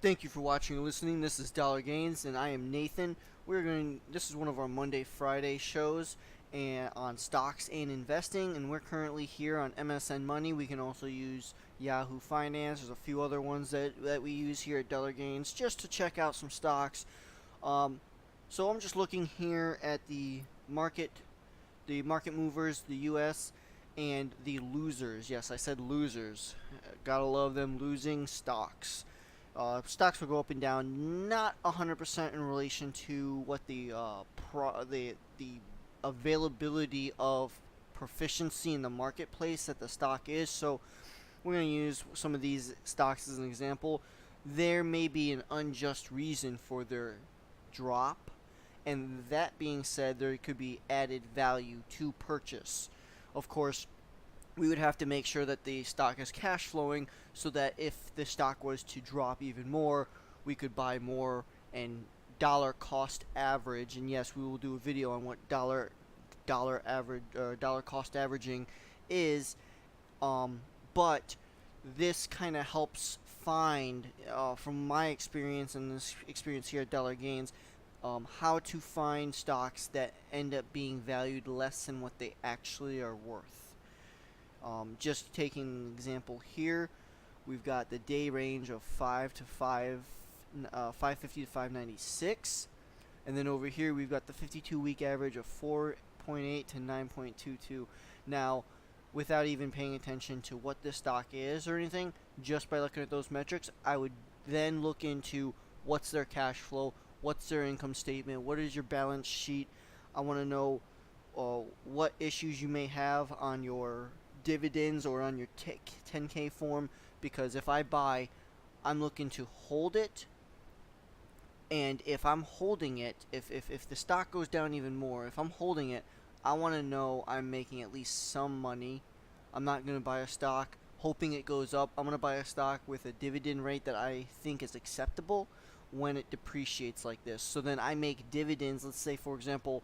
Thank you for watching and listening. This is Dollar Gains, and I am Nathan. This is one of our Monday Friday shows and on stocks and investing, and we're currently here on MSN Money. We can also use Yahoo Finance. There's a few other ones that we use here at Dollar Gains just to check out some stocks. Um, so I'm just looking here at the market movers, the U.S. and the losers. Yes, I said losers. Gotta love them losing stocks. Stocks will go up and down, not 100% in relation to what the availability of proficiency in the marketplace that the stock is. So we're going to use some of these stocks as an example. There may be an unjust reason for their drop, and that being said, there could be added value to purchase. Of course, we would have to make sure that the stock is cash flowing so that if the stock was to drop even more, we could buy more and dollar cost average. And yes, we will do a video on what dollar cost averaging is. But this kind of helps find, from my experience and this experience here at Dollar Gains, how to find stocks that end up being valued less than what they actually are worth. Just taking an example here, we've got the day range of 550 to 596, and then over here we've got the 52-week average of 4.8 to 9.22. Now, without even paying attention to what this stock is or anything, just by looking at those metrics, I would then look into what's their cash flow, what's their income statement, what is your balance sheet. I want to know what issues you may have on your dividends or on your 10K form, because if I buy, I'm looking to hold it, and if I'm holding it, if the stock goes down even more, if I'm holding it, I want to know I'm making at least some money. I'm not going to buy a stock hoping it goes up. I'm going to buy a stock with a dividend rate that I think is acceptable when it depreciates like this. So then I make dividends, let's say for example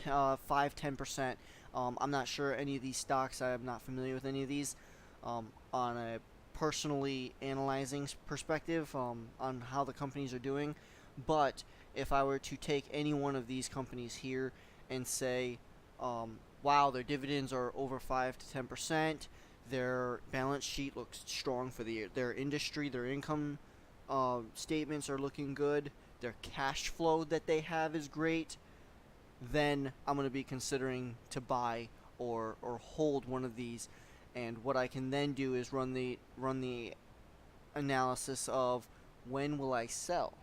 5-10%. I'm not sure any of these stocks, I'm not familiar with any of these, on a personally analyzing perspective, on how the companies are doing. But if I were to take any one of these companies here and say, wow, their dividends are over 5 to 10%, their balance sheet looks strong for their industry, their income statements are looking good, their cash flow that they have is great, then I'm going to be considering to buy or hold one of these. And what I can then do is run the analysis of when will I sell.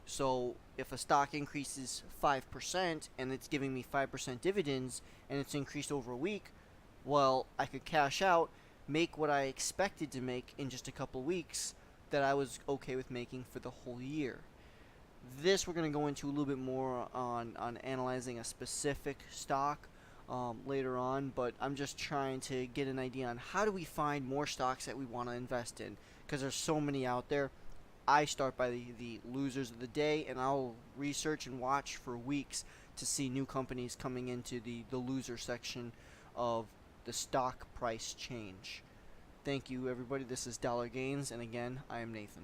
So if a stock increases 5% and it's giving me 5% dividends and it's increased over a week, well, I could cash out, make what I expected to make in just a couple weeks that I was okay with making for the whole year. This we're going to go into a little bit more on analyzing a specific stock later on, but I'm just trying to get an idea on how do we find more stocks that we want to invest in, because there's so many out there. I start by the losers of the day, and I'll research and watch for weeks to see new companies coming into the loser section of the stock price change. Thank you, everybody. This is Dollar Gains, and again, I am Nathan.